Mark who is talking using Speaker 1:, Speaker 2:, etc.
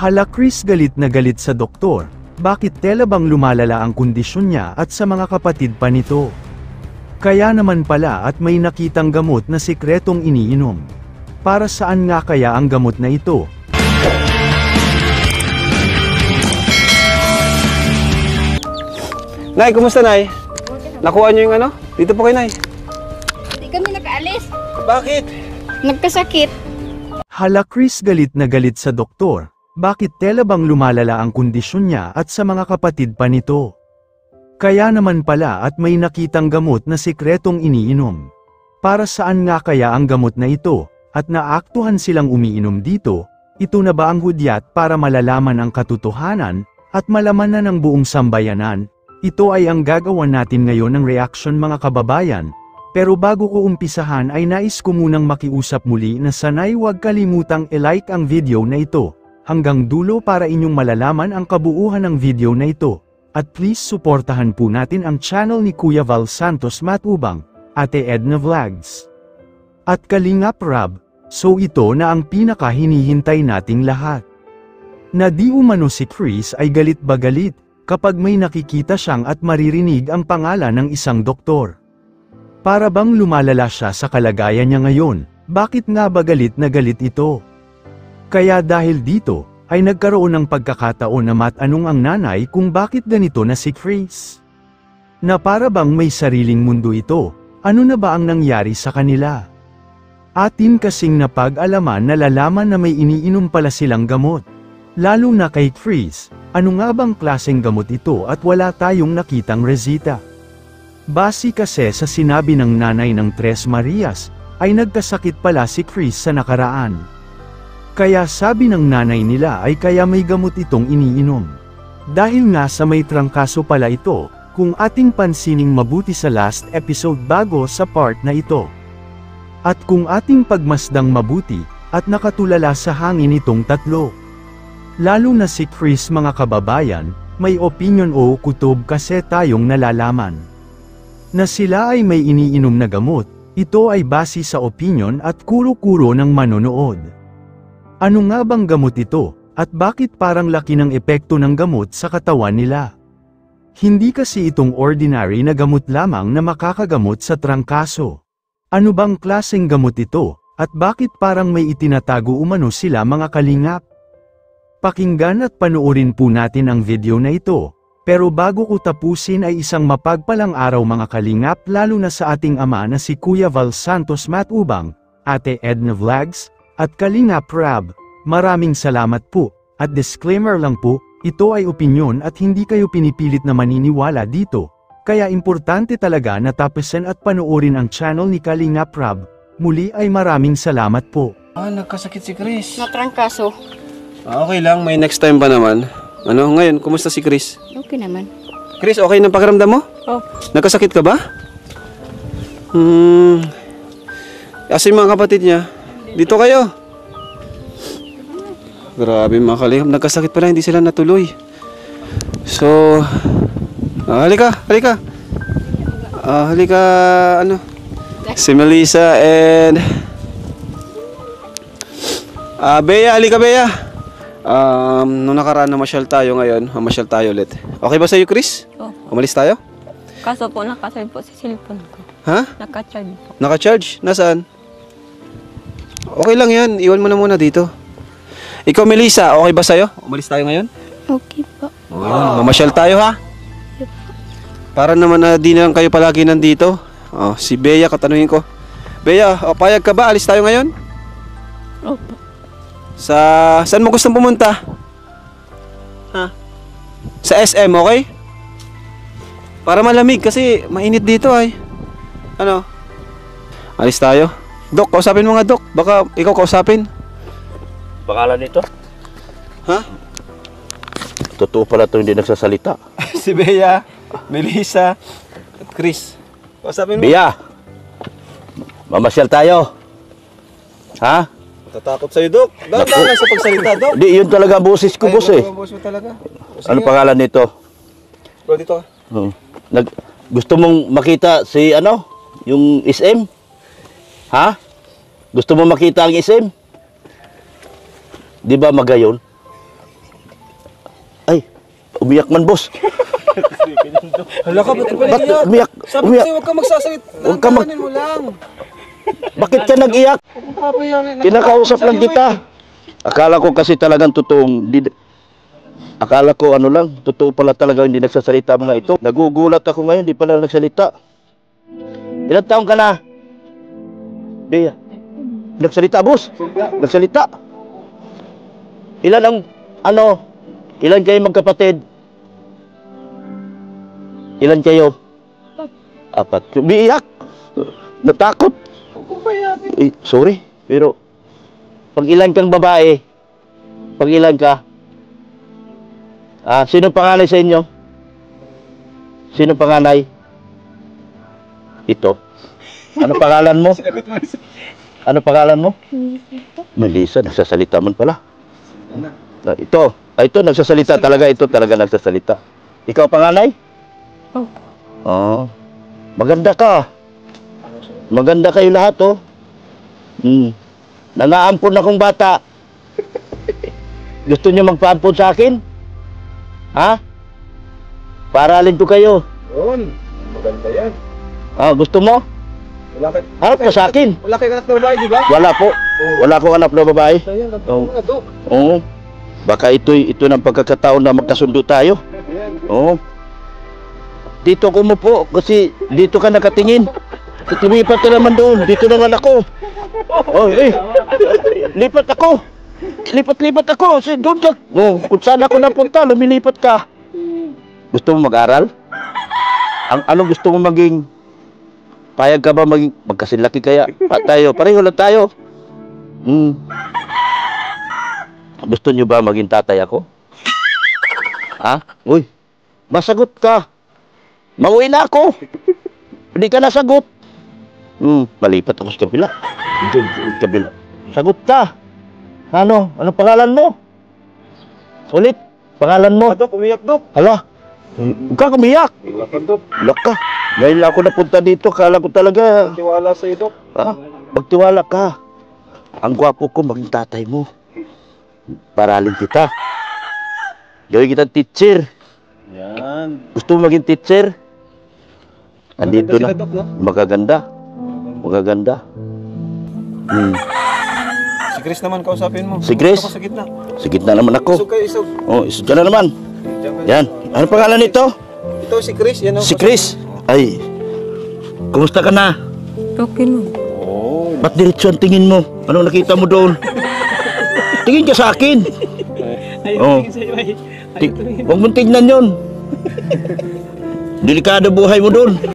Speaker 1: Hala Chris, galit na galit sa doktor. Bakit tela bang lumalala ang kondisyon niya at sa mga kapatid pa nito? Kaya naman pala at may nakitang gamot na sikretong iniinom. Para saan nga kaya ang gamot na ito?
Speaker 2: Nay, kumusta Nay? Nakuha niyo yung ano? Dito po kayo Nay.
Speaker 3: Hindi kami nakaalis.
Speaker 2: Bakit?
Speaker 3: Nagkasakit.
Speaker 1: Hala Chris, galit na galit sa doktor. Bakit tela bang lumalala ang kondisyon niya at sa mga kapatid pa nito? Kaya naman pala at may nakitang gamot na sikretong iniinom. Para saan nga kaya ang gamot na ito? At naaktuhan silang umiinom dito? Ito na ba ang hudyat para malalaman ang katotohanan at malaman na ng buong sambayanan? Ito ay ang gagawan natin ngayon ng reaction mga kababayan. Pero bago ko umpisahan ay nais ko munang makiusap muli na sana'y huwag kalimutang i-like ang video na ito hanggang dulo para inyong malalaman ang kabuuan ng video na ito. At please suportahan po natin ang channel ni Kuya Val Santos Matubang, Ate Edna Vlogs at Kalingap Rab. So ito na ang pinakahinihintay nating lahat. Na di umano si Chris ay galit ba galit kapag may nakikita siyang at maririnig ang pangalan ng isang doktor. Para bang lumalala siya sa kalagayan niya ngayon? Bakit nga ba galit na galit ito? Kaya dahil dito, ay nagkaroon ng pagkakataon na matanong ang nanay kung bakit ganito na si Chris. Na para bang may sariling mundo ito, ano na ba ang nangyari sa kanila? Atin kasing napag-alaman na lalaman na may iniinom pala silang gamot. Lalo na kay Chris, ano nga bang klaseng gamot ito at wala tayong nakitang resita? Base kasi sa sinabi ng nanay ng Tres Marias, ay nagkasakit pala si Chris sa nakaraan. Kaya sabi ng nanay nila ay kaya may gamot itong iniinom. Dahil nga sa may trangkaso pala ito, kung ating pansining mabuti sa last episode bago sa part na ito. At kung ating pagmasdang mabuti, at nakatulala sa hangin itong tatlo. Lalo na si Chris mga kababayan, may opinion o kutob kasi tayong nalalaman. Na sila ay may iniinom na gamot, ito ay base sa opinion at kuro-kuro ng manonood. Ano nga bang gamot ito, at bakit parang laki ng epekto ng gamot sa katawan nila? Hindi kasi itong ordinary na gamot lamang na makakagamot sa trangkaso. Ano bang klaseng gamot ito, at bakit parang may itinatago umano sila mga kalingap? Pakinggan at panoorin po natin ang video na ito. Pero bago ko tapusin ay isang mapagpalang araw mga kalingap lalo na sa ating ama na si Kuya Val Santos Matubang, Ate Edna Vlogs, at Kalingap Rab. Maraming salamat po, at disclaimer lang po, ito ay opinyon at hindi kayo pinipilit na maniniwala dito. Kaya importante talaga na tapusin at panoorin ang channel ni Kalingap Rab. Muli ay maraming salamat po.
Speaker 2: Nagkasakit si Chris.
Speaker 3: Natrangkaso.
Speaker 2: Okay lang, may next time pa naman. Ano, ngayon, kumusta si Chris?
Speaker 3: Okay naman.
Speaker 2: Chris, okay na pakiramdam mo?
Speaker 3: Oh.
Speaker 2: Nagkasakit ka ba? Kasi mga kapatid niya, dito kayo. Grabe mga kalingap, nagkasakit pala, hindi sila natuloy. So, halika. Halika, ano? Si Melissa and Bea, halika Bea. Nung nakaraan namasyal tayo ngayon, mamasyal tayo ulit. Okay ba sa'yo, Chris?
Speaker 4: Oh.
Speaker 2: Umalis tayo?
Speaker 4: Kaso po, nakasave po sa cellphone ko.
Speaker 2: Ha?
Speaker 4: Naka-charge po.
Speaker 2: Naka-charge? Nasaan? Okay lang yan, iwan mo na muna dito. Ikaw, Melissa, okay ba sa'yo? Umalis tayo ngayon?
Speaker 3: Okay po.
Speaker 2: Mamasyal tayo ha? Para naman na di na lang kayo palagi nandito. Si Bea, katanungin ko. Bea, payag ka ba? Alis tayo ngayon?
Speaker 3: Opo.
Speaker 2: Saan mo gustong pumunta? Ha? Sa SM, okay? Para malamig kasi mainit dito ay. Ano? Alis tayo. Dok, kausapin mo nga Dok. Baka ikaw kausapin.
Speaker 5: Pangalan nito?
Speaker 2: Ha?
Speaker 5: Totoo pala ito, hindi nagsasalita.
Speaker 2: Si Bea, Melissa, at Chris. Kausapin mo.
Speaker 5: Bea! Mamasyal tayo. Ha?
Speaker 2: Tatakot sa'yo, Dok. Dahan lang sa pagsalita, Dok.
Speaker 5: Hindi, yun talaga boses ko, boss eh.
Speaker 2: Boss mo talaga.
Speaker 5: Ano pangalan nito?
Speaker 2: Bro, dito ka.
Speaker 5: Gusto mong makita si ano? Yung SM? Ha? Gusto mong makita ang SM? Di ba magayon? Umiyak man, boss.
Speaker 2: Hala ka, ba't
Speaker 5: Ba't umiyak?
Speaker 2: Sabi ko
Speaker 5: Umiyak.
Speaker 2: sa'yo, huwag ka magsasalit.
Speaker 5: Huwag ka mag-
Speaker 2: Lantanin mo lang.
Speaker 5: Bakit ka nag-iyak? Kinakausap lang kita. Akala ko kasi talagang totoong... Akala ko ano lang, totoo pala talaga hindi nagsasalita mga ito. Nagugulat ako ngayon, hindi pala nagsalita. Ilang taon ka na? Bea. Nagsalita, boss. Nagsalita. Ilan ang, ilan kayo magkapatid? Ilan kayo? 4. Umiiyak. Natakot. Sorry, pero pag ilan kang babae, pag ilan ka, sino panganay sa inyo? Sino panganay? Ito. Ano pangalan mo? Ano pangalan mo? Melissa, nagsasalita man pala. Ito, nagsasalita talaga. Ito talaga nagsasalita. Ikaw panganay?
Speaker 4: Opo.
Speaker 5: Oo. Maganda ka. Maganda kayo lahat, oh. Nangaampon akong bata. Gusto niyo magpaampon sa akin? Ha? Paralin ko kayo.
Speaker 2: Yun. Maganda yan.
Speaker 5: Gusto mo? Harap ka sa akin.
Speaker 2: Wala kayo anak na babae, di ba?
Speaker 5: Wala po. Wala akong anak na babae.
Speaker 2: Ayan,
Speaker 5: Oo.
Speaker 2: na to.
Speaker 5: Oo. Baka ito ng pagkakataon na magkasundo tayo. Oo. Dito ko mo po kasi dito ka nakatingin. Tumipat ka naman doon. Dito naman ako. Oh, lipat ako. Lipat ako. Doon ka. Oh, kung saan ako napunta, lumilipat ka. Gusto mo mag-aral? Anong gusto mo maging? Payag ka ba maging magkasilaki kaya? Tayo, pareho lang tayo. Gusto niyo ba maging tatay ako? Uy, masagot ka. Mauwi na ako. Hindi ka nasagot. Malipat ako sa kabila. Kabila. Sagot ka. Ano pangalan mo? Ulit, pangalan mo.
Speaker 2: Dok, umiyak, Dok.
Speaker 5: Hala, huwag ka umiyak.
Speaker 2: Wala ka, Dok.
Speaker 5: Wala ka. Ngayon lang ako napunta dito, kala ko talaga.
Speaker 2: Tiwala sa'yo, Dok.
Speaker 5: Magtiwala ka. Ang gwapo ko, maging tatay mo. Paralin kita. Gawin kita teacher.
Speaker 2: Yan.
Speaker 5: Gusto mo maging teacher? Andito na.
Speaker 2: Maganda sila, Dok, no?
Speaker 5: Magaganda. Magaganda.
Speaker 2: Si Chris naman kausapin mo.
Speaker 5: Si Chris?
Speaker 2: Ako sa gitna.
Speaker 5: Sa gitna naman ako.
Speaker 2: Isog kayo, isog.
Speaker 5: Oh, isa na naman.
Speaker 2: Diyan kayo.
Speaker 5: Yan. Ano pangalan nito?
Speaker 2: Ito si Chris. Yan,
Speaker 5: Si Chris. Ay. Kumusta ka na?
Speaker 4: Okay mo.
Speaker 5: Ba't diretso ang tingin mo? Anong nakita mo doon? Tingin ka sa akin. Oh. Huwag mong tignan yun. Delikado buhay mo doon.